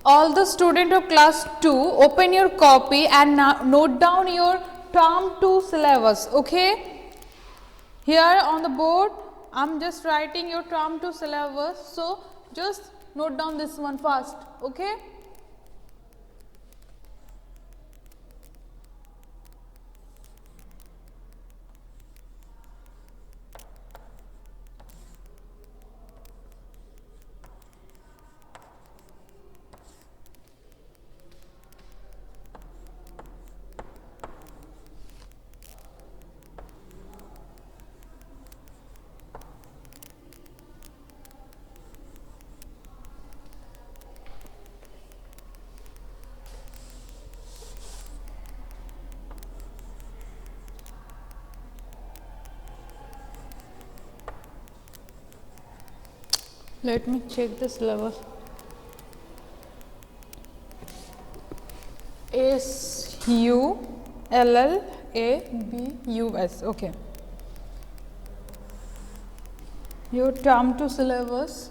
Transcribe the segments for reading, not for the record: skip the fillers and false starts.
All the student of class 2, open your copy and note down your term 2 syllabus. Okay, here on the board I am just writing your term 2 syllabus, so just note down this one first. Okay, let me check the syllabus. SULLABUS. Okay, your term 2 syllabus.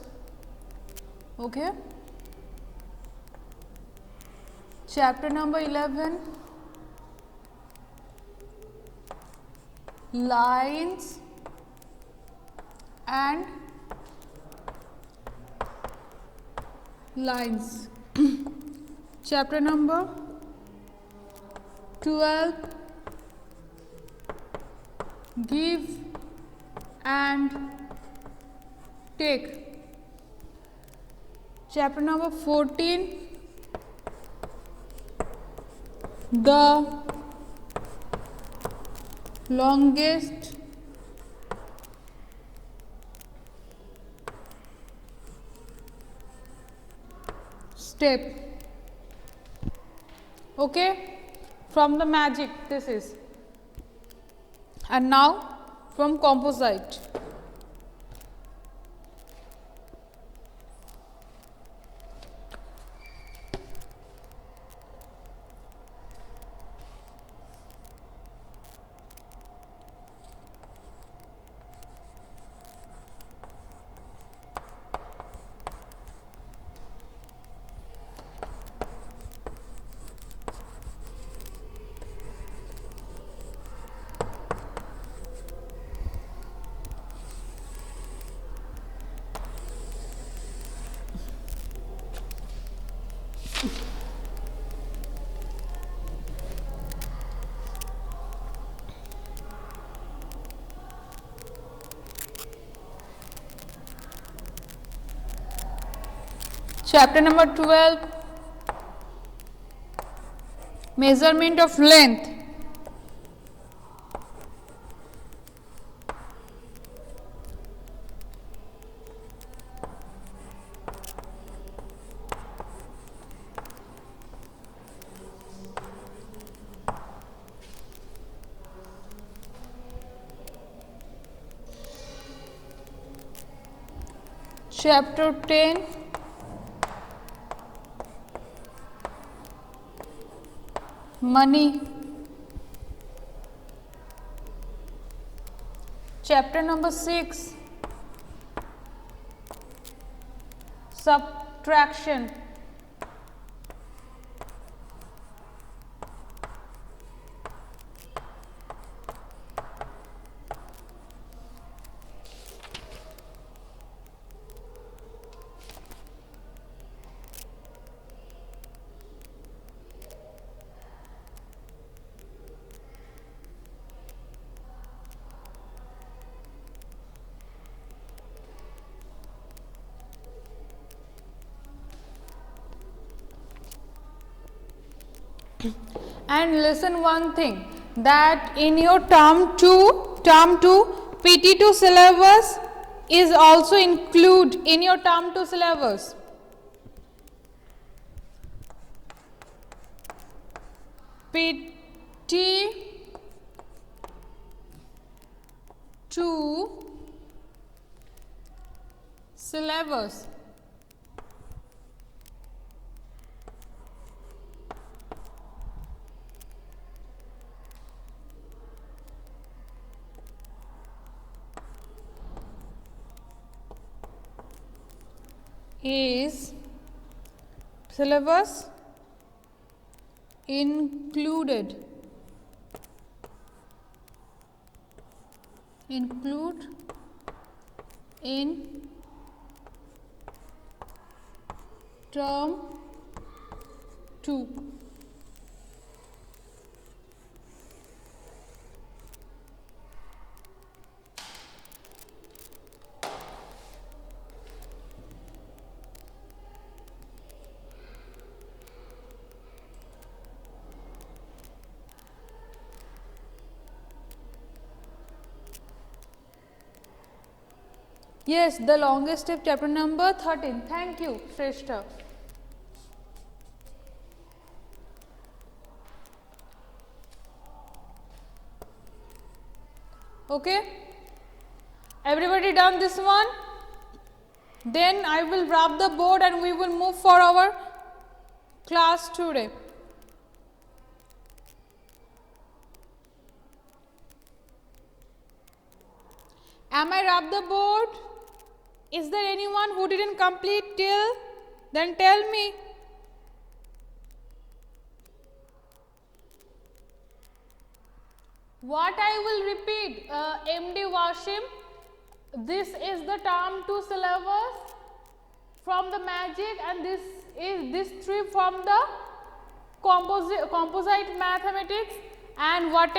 Okay, chapter number 11, lines and lines. Chapter number 12, give and take. Chapter number 14, the longest step. Okay, from the magic this is. And now from composite. Chapter number 12, measurement of length. Chapter 10, money. Chapter number 6, subtraction. And listen one thing, that in your term 2 PT2 syllabus is also include in your term 2 syllabus. PT2 syllabus. Is syllabus include in term 2. Yes, the longest step, chapter number 13. Thank you, Shrestha. Okay, everybody done this one? Then I will wrap the board and we will move for our class today. Am I wrap the board? Is there anyone who didn't complete till? Then tell me. What I will repeat, MD Washim, this is the term 2 syllabus from the magic, and this is this 3 from the composite mathematics, and what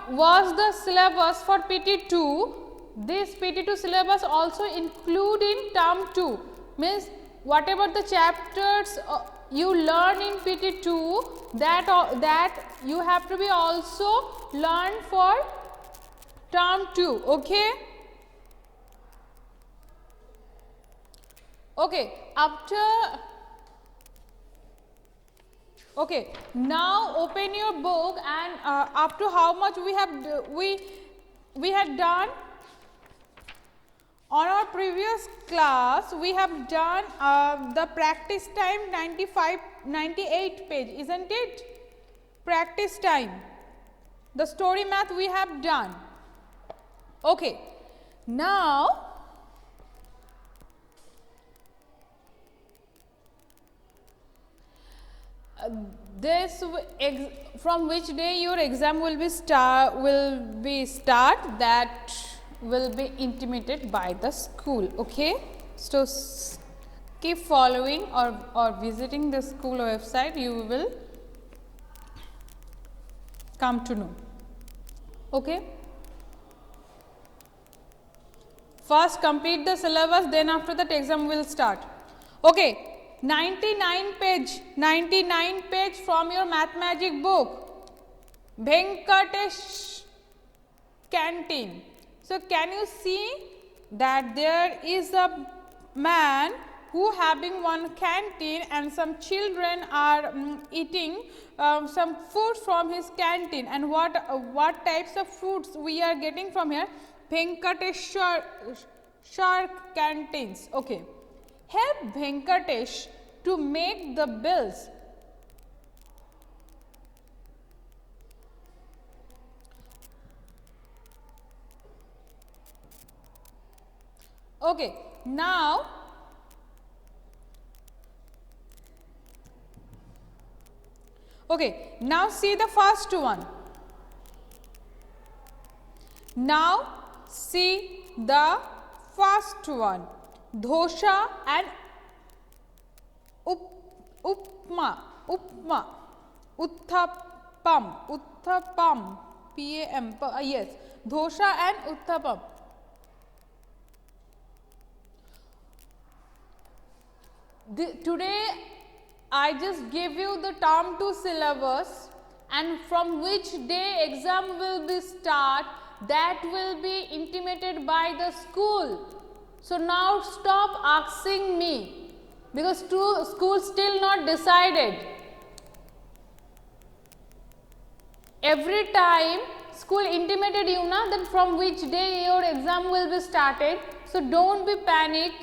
was the syllabus for PT2, this PT2 syllabus also include in term 2, means whatever the chapters you learn in PT2, that you have to be also learn for term 2. Okay. Okay, okay, now open your book, and up to how much we had done on our previous class. We have done the practice time 98 page, isn't it? Practice time, the story math we have done. Okay, now this from which day your exam will be start, that will be intimated by the school. Okay, so keep following or visiting the school website, you will come to know. Okay, first complete the syllabus, then after that exam will start. Okay, 99 page from your math magic book, Venkatesh canteen. So can you see that there is a man who having one canteen, and some children are eating some food from his canteen, and what types of foods we are getting from here? Venkateshwar canteens. Okay, help Venkatesh to make the bills. Okay, now see the first one. Now see the first one, dosha and upma, uttapam, PAM, yes, dosha and uttapam. Today I just gave you the term 2 syllabus, and from which day exam will be start, that will be intimated by the school. So now stop asking me, because school still not decided. Every time school intimated you na that from which day your exam will be started. So don't be panic,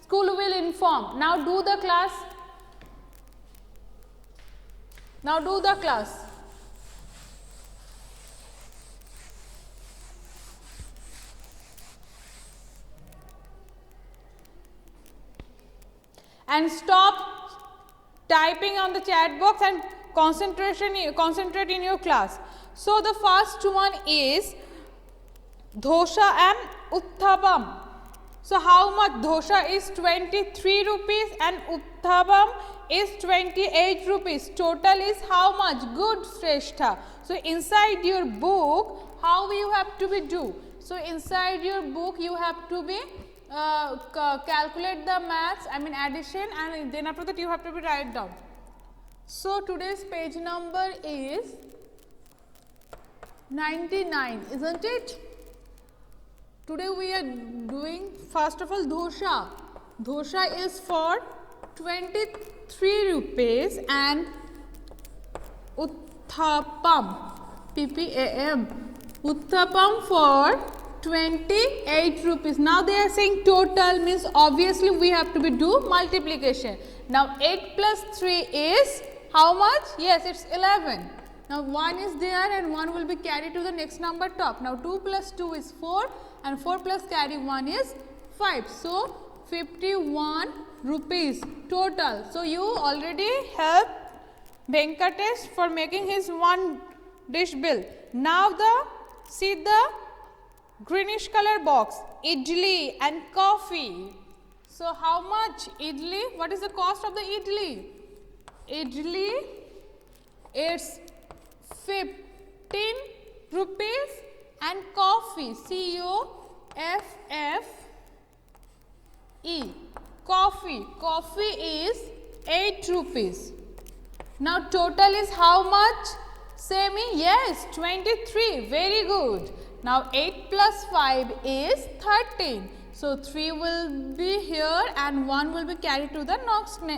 school will inform. Now do the class. Now do the class. and stop typing on the chat box and concentrate in your class. So the first one is dosa and uttapam. So how much? Dosa is 23 rupees and uttapam is 28 rupees. Total is how much? Good, Shrestha. So inside your book, how you have to be do? So inside your book you have to be calculate the maths, I mean addition, and then after that you have to be write down. So today's page number is 99, isn't it? Today we are doing first of all dosa. Dosa is for 23 rupees and uttapam, PPAM, uttapam for 28 rupees. Now they are saying total, means obviously we have to be do multiplication. Now 8 plus 3 is how much? Yes, it's 11. Now 1 is there and 1 will be carried to the next number top. Now 2 plus 2 is 4 and 4 plus carry 1 is 5. So 51 rupees total. So you already helped Venkatesh for making his one dish bill. Now see the greenish color box, idli and coffee. So how much idli? What is the cost of the idli? Idli, it's 15 rupees and coffee, C-O-F-F-E, coffee is 8 rupees. Now total is how much? Semi, yes, 23, very good. Now 8 plus 5 is 13. So 3 will be here and 1 will be carried to the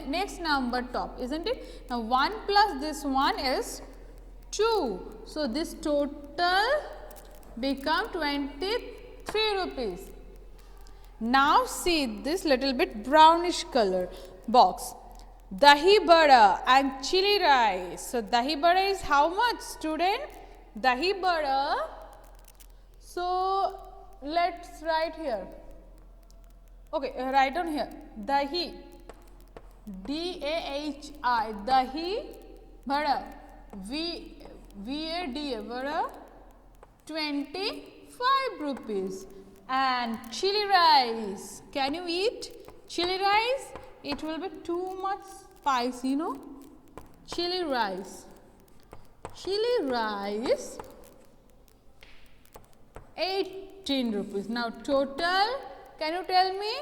next number top, isn't it? Now 1 plus this one is 2. So this total become 23 rupees. Now see this little bit brownish color box. Dahi bada and chili rice. So dahi bada is how much, student? Dahi bada. So let's write here. Okay, write down here. Dahi, D-A-H-I, dahi bada, V-A-D-A, bada, 25 rupees. And chili rice, can you eat chili rice? It will be too much spice, you know. Chili rice, 18 rupees. Now total, can you tell me?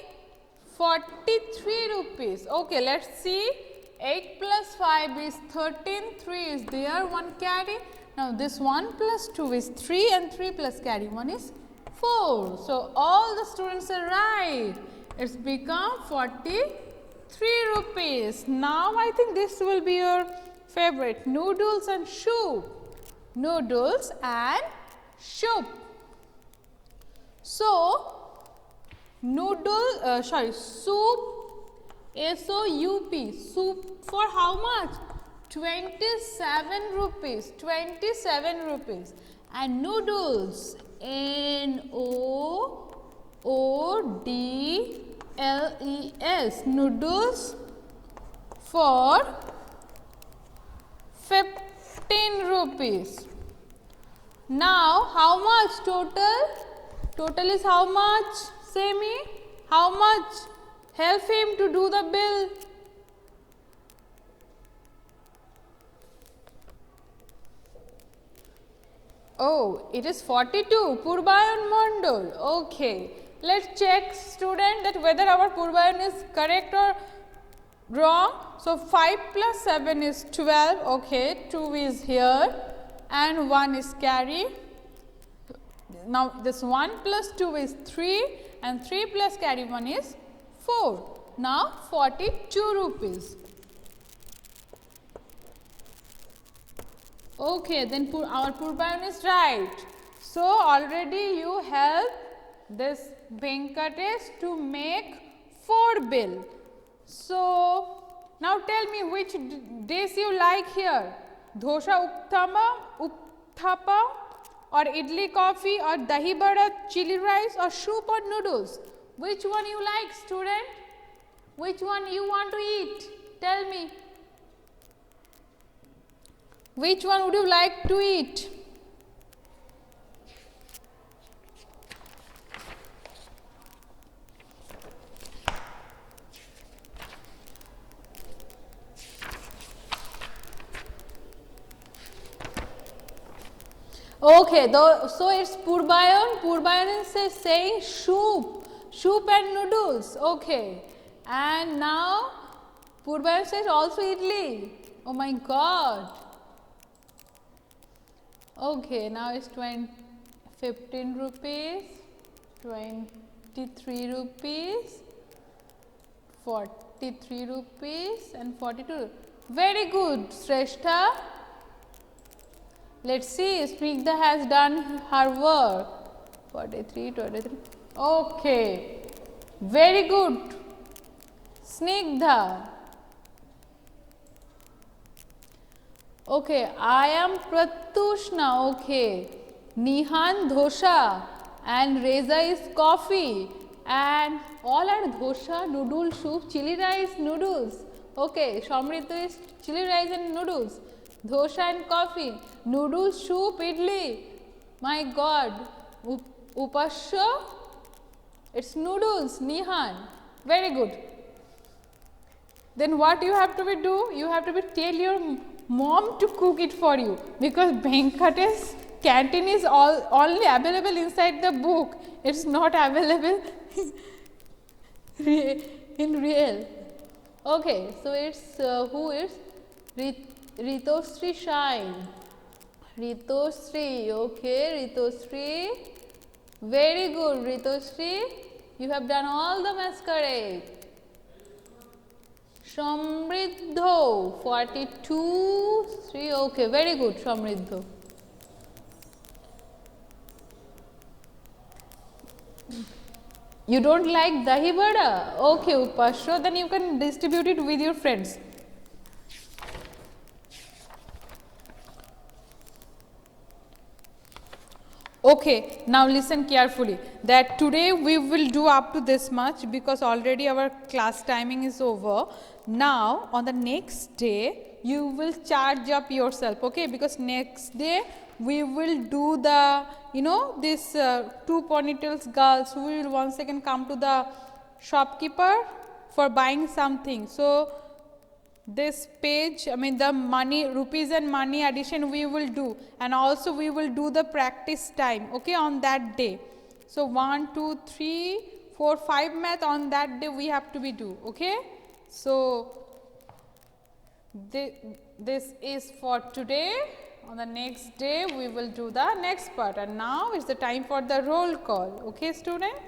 43 rupees. Okay, let's see. 8 plus 5 is 13, 3 is there, 1 carry. Now this 1 plus 2 is 3 and 3 plus carry 1 is 4. So all the students are right. It's become 43 rupees. Now I think this will be your favorite, noodles and soup. Noodles and soup. So soup, S-O-U-P, soup for how much? 27 rupees, 27 rupees. And noodles, N-O-O-D-L-E-S, noodles for 15 rupees. Now how much total? Total is how much? Semi, how much? Help him to do the bill. Oh, it is 42. Purbayan Mondal. Okay. Let's check, student, that whether our Purbayan is correct or wrong. So 5 plus 7 is 12. Okay. 2 is here and 1 is carry. Now this 1 plus 2 is 3 and 3 plus carry 1 is 4. Now 42 rupees. Okay, then our Purbayan is right. So already you help this Venkatesh to make 4 bill. So now tell me which dish you like here. Dosa uttapam or idli coffee or dahi bada, chili rice or soup or noodles. Which one you like, student? Which one you want to eat? Tell me. Which one would you like to eat? Okay, so it's Purbayan. Purbayan is saying soup and noodles. Okay, and now Purbayan says also idli. Oh my God. Okay, now it's 15 rupees, 23 rupees, 43 rupees, and 42. Very good, Shrestha. Let's see, Snigdha has done her work. 43, 23. Okay, very good, Snigdha. Okay, I am Pratushna. Okay, Nihan Dhosha and Reza is coffee, and all are dhosha, noodle, soup, chili rice, noodles. Okay, Samriddha is chili rice and noodles. Dhosha and coffee, noodles, soup, idli. My God, Upasya, it's noodles, Nihan. Very good. Then what you have to be do? You have to be tell your mom to cook it for you, because Venkatesh canteen is only available inside the book. It's not available in real. Okay, so it's who is Ritosri Shine. Ritosri, okay, Ritosri. Very good, Ritosri. You have done all the maths correct. Samriddho, 42, 3, okay, very good, Samriddho. You don't like dahi vada? Okay, Upasya, then you can distribute it with your friends. Okay, now listen carefully, that today we will do up to this much because already our class timing is over. Now, on the next day, you will charge up yourself, okay, because next day we will do the, this 2 ponytails girls who will once again come to the shopkeeper for buying something. So, this page, the money, rupees and money addition we will do, and also we will do the practice time, okay, on that day. So, 1, 2, 3, 4, 5 math on that day we have to be do, okay. So, this is for today. On the next day we will do the next part, and now it's the time for the roll call, okay student.